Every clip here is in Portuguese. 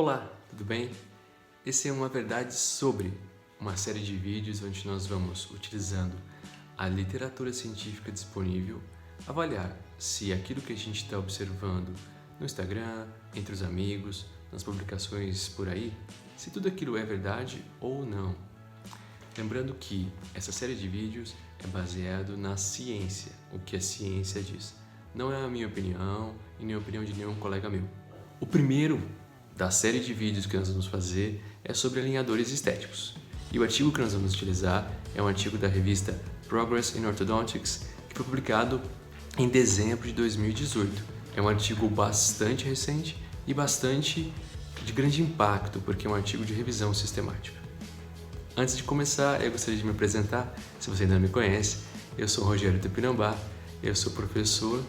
Olá, tudo bem? Esse é uma verdade sobre uma série de vídeos onde nós vamos, utilizando a literatura científica disponível, avaliar se aquilo que a gente está observando no Instagram, entre os amigos, nas publicações por aí, se tudo aquilo é verdade ou não. Lembrando que essa série de vídeos é baseado na ciência, o que a ciência diz. Não é a minha opinião e nem a opinião de nenhum colega meu. O primeiro da série de vídeos que nós vamos fazer é sobre alinhadores estéticos. E o artigo que nós vamos utilizar é um artigo da revista Progress in Orthodontics, que foi publicado em dezembro de 2018. É um artigo bastante recente e bastante de grande impacto, porque é um artigo de revisão sistemática. Antes de começar, eu gostaria de me apresentar. Se você ainda não me conhece, eu sou Rogério Tupinambá, eu sou professor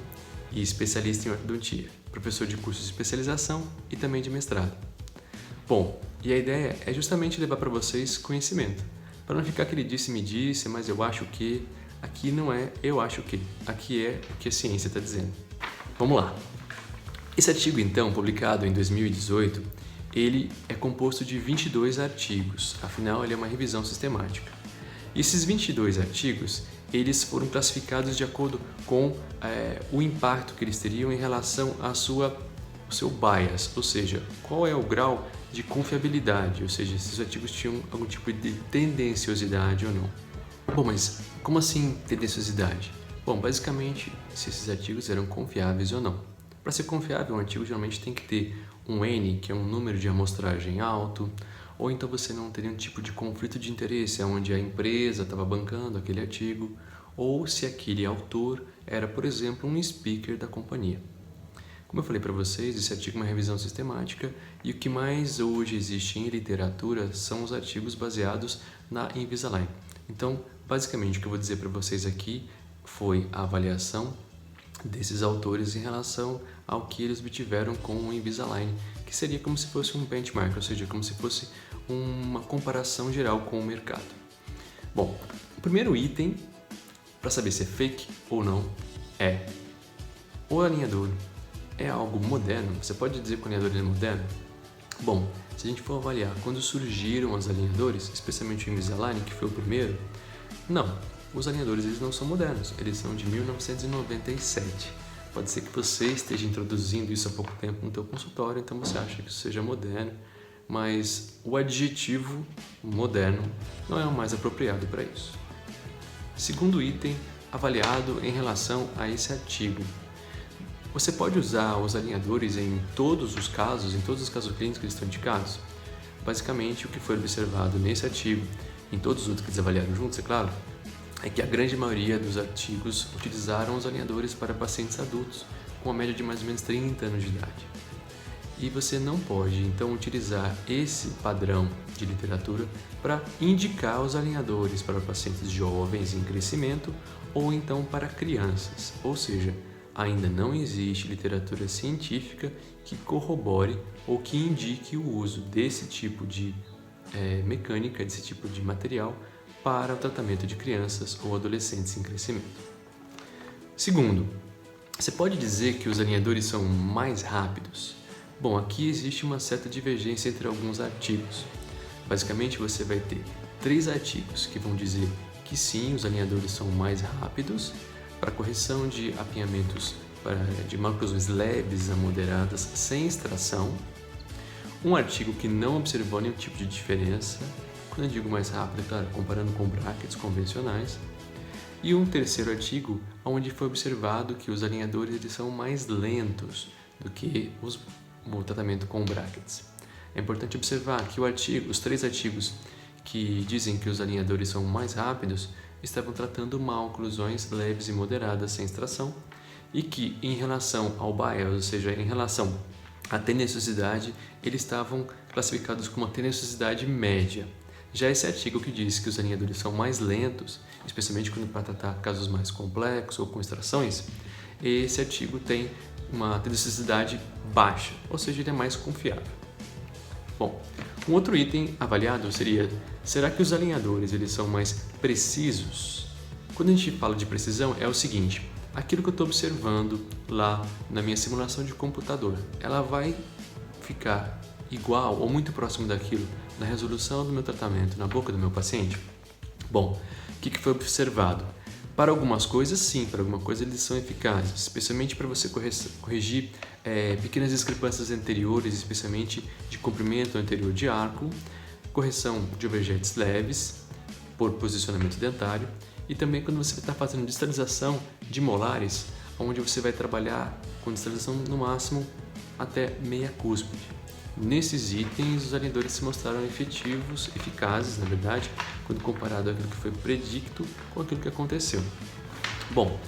e especialista em ortodontia, professor de cursos de especialização e também de mestrado. Bom, e a ideia é justamente levar para vocês conhecimento, para não ficar aquele disse-me disse, mas eu acho que, aqui não é eu acho que, aqui é o que a ciência está dizendo. Vamos lá. Esse artigo, então, publicado em 2018, ele é composto de 22 artigos, afinal ele é uma revisão sistemática. E esses 22 artigos, eles foram classificados de acordo com o impacto que eles teriam em relação ao seu bias, ou seja, qual é o grau de confiabilidade, ou seja, se os artigos tinham algum tipo de tendenciosidade ou não. Bom, mas como assim tendenciosidade? Bom, basicamente, se esses artigos eram confiáveis ou não. Para ser confiável, um artigo geralmente tem que ter um N, que é um número de amostragem alto, ou então você não teria um tipo de conflito de interesse, onde a empresa estava bancando aquele artigo, ou se aquele autor era, por exemplo, um speaker da companhia. Como eu falei para vocês, esse artigo é uma revisão sistemática e o que mais hoje existe em literatura são os artigos baseados na Invisalign. Então, basicamente, o que eu vou dizer para vocês aqui foi a avaliação desses autores em relação ao que eles obtiveram com o Invisalign, que seria como se fosse um benchmark, ou seja, como se fosse uma comparação geral com o mercado. Bom, o primeiro item para saber se é fake ou não é: o alinhador é algo moderno? Você pode dizer que o alinhador é moderno? Bom, se a gente for avaliar quando surgiram os alinhadores, especialmente o Invisalign, que foi o primeiro, não. Os alinhadores eles não são modernos, eles são de 1997. Pode ser que você esteja introduzindo isso há pouco tempo no teu consultório, então você acha que isso seja moderno, mas o adjetivo moderno não é o mais apropriado para isso. Segundo item, avaliado em relação a esse artigo. Você pode usar os alinhadores em todos os casos clínicos que eles estão indicados? Basicamente, o que foi observado nesse artigo, em todos os outros que eles avaliaram juntos, é claro, é que a grande maioria dos artigos utilizaram os alinhadores para pacientes adultos, com uma média de mais ou menos 30 anos de idade. E você não pode, então, utilizar esse padrão de literatura para indicar os alinhadores para pacientes jovens em crescimento ou então para crianças, ou seja, ainda não existe literatura científica que corrobore ou que indique o uso desse tipo de mecânica, desse tipo de material para o tratamento de crianças ou adolescentes em crescimento. Segundo, você pode dizer que os alinhadores são mais rápidos? Bom, aqui existe uma certa divergência entre alguns artigos. Basicamente, você vai ter 3 artigos que vão dizer que sim, os alinhadores são mais rápidos para correção de apinhamentos de maloclusões leves a moderadas sem extração. Um artigo que não observou nenhum tipo de diferença. Quando eu digo mais rápido, é claro, comparando com brackets convencionais. E um terceiro artigo, onde foi observado que os alinhadores eles são mais lentos do que o tratamento com brackets. É importante observar que os 3 artigos que dizem que os alinhadores são mais rápidos estavam tratando maloclusões leves e moderadas sem extração e que, em relação ao bias, ou seja, em relação à tendenciosidade, eles estavam classificados como uma tendenciosidade média. Já esse artigo que diz que os alinhadores são mais lentos, especialmente quando para tratar casos mais complexos ou com extrações, esse artigo tem uma tendenciosidade baixa, ou seja, ele é mais confiável. Bom, um outro item avaliado seria: será que os alinhadores eles são mais precisos? Quando a gente fala de precisão, é o seguinte: aquilo que eu estou observando lá na minha simulação de computador, ela vai ficar igual ou muito próximo daquilo na resolução do meu tratamento na boca do meu paciente? Bom, o que foi observado? Para algumas coisas, sim, para alguma coisa eles são eficazes, especialmente para você corrigir pequenas discrepâncias anteriores, especialmente de comprimento anterior de arco, correção de overjetes leves por posicionamento dentário e também quando você está fazendo distalização de molares, onde você vai trabalhar com distalização no máximo até meia cúspide. Nesses itens, os alinhadores se mostraram eficazes, na verdade, quando comparado àquilo que foi predicto com aquilo que aconteceu. Bom,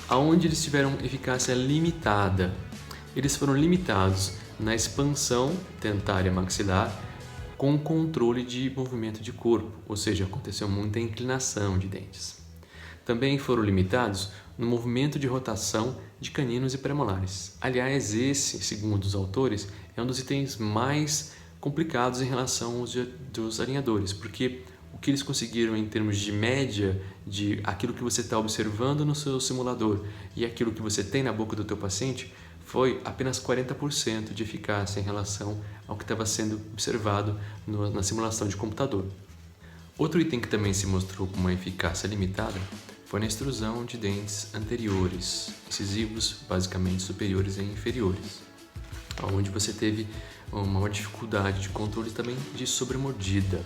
aonde eles tiveram eficácia limitada? Eles foram limitados na expansão dentária maxilar com controle de movimento de corpo, ou seja, aconteceu muita inclinação de dentes. Também foram limitados no movimento de rotação de caninos e premolares. Aliás, esse, segundo os autores, é um dos itens mais complicados em relação aos dos alinhadores, porque o que eles conseguiram em termos de média de aquilo que você está observando no seu simulador e aquilo que você tem na boca do teu paciente foi apenas 40% de eficácia em relação ao que estava sendo observado na simulação de computador. Outro item que também se mostrou com uma eficácia limitada foi na extrusão de dentes anteriores, incisivos, basicamente superiores e inferiores, onde você teve uma maior dificuldade de controle também de sobremordida.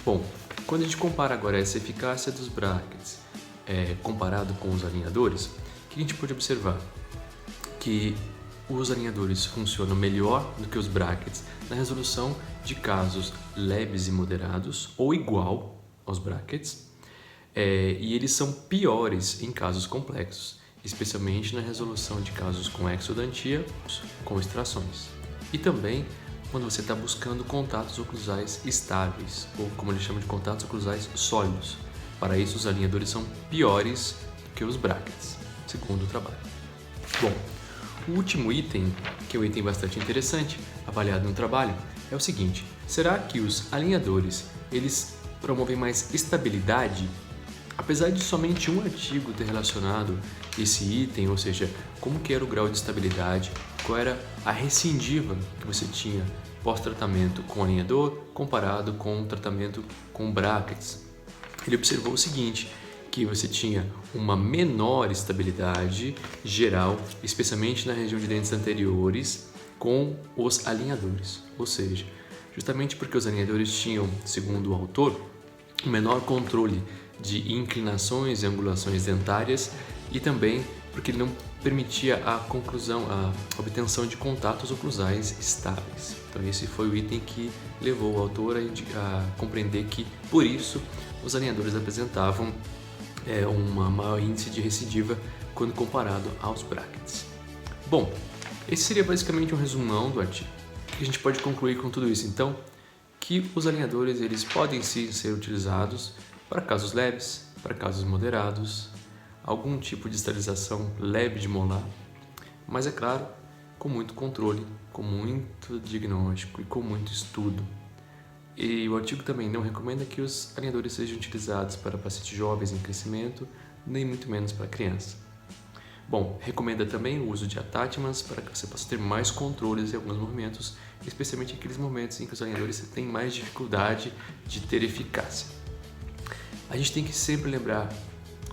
Bom, quando a gente compara agora essa eficácia dos brackets comparado com os alinhadores, o que a gente pode observar? Que os alinhadores funcionam melhor do que os brackets na resolução de casos leves e moderados ou igual aos brackets, e eles são piores em casos complexos, especialmente na resolução de casos com exodontia, com extrações. E também quando você está buscando contatos oclusais estáveis, ou como eles chamam de contatos oclusais sólidos. Para isso, os alinhadores são piores do que os brackets, segundo o trabalho. Bom, o último item, que é um item bastante interessante, avaliado no trabalho, é o seguinte: será que os alinhadores eles promovem mais estabilidade? Apesar de somente um artigo ter relacionado esse item, ou seja, como que era o grau de estabilidade, qual era a recidiva que você tinha pós-tratamento com alinhador comparado com o tratamento com brackets, ele observou o seguinte, que você tinha uma menor estabilidade geral, especialmente na região de dentes anteriores, com os alinhadores. Ou seja, justamente porque os alinhadores tinham, segundo o autor, um menor controle de inclinações e angulações dentárias e também porque ele não permitia a obtenção de contatos oclusais estáveis. Então esse foi o item que levou o autor a compreender que, por isso, os alinhadores apresentavam um maior índice de recidiva quando comparado aos brackets. Bom, esse seria basicamente um resumão do artigo. O que a gente pode concluir com tudo isso, então? Que os alinhadores eles podem sim ser utilizados para casos leves, para casos moderados, algum tipo de esterilização leve de molar, mas é claro, com muito controle, com muito diagnóstico e com muito estudo. E o artigo também não recomenda que os alinhadores sejam utilizados para pacientes jovens em crescimento, nem muito menos para criança. Bom, recomenda também o uso de attachments para que você possa ter mais controles em alguns movimentos, especialmente aqueles momentos em que os alinhadores têm mais dificuldade de ter eficácia. A gente tem que sempre lembrar,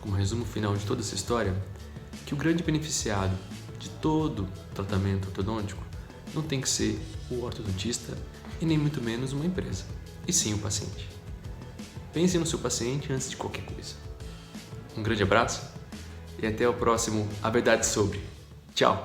como resumo final de toda essa história, que o grande beneficiado de todo tratamento ortodôntico não tem que ser o ortodontista e nem muito menos uma empresa, e sim o paciente. Pense no seu paciente antes de qualquer coisa. Um grande abraço e até o próximo A Verdade Sobre. Tchau!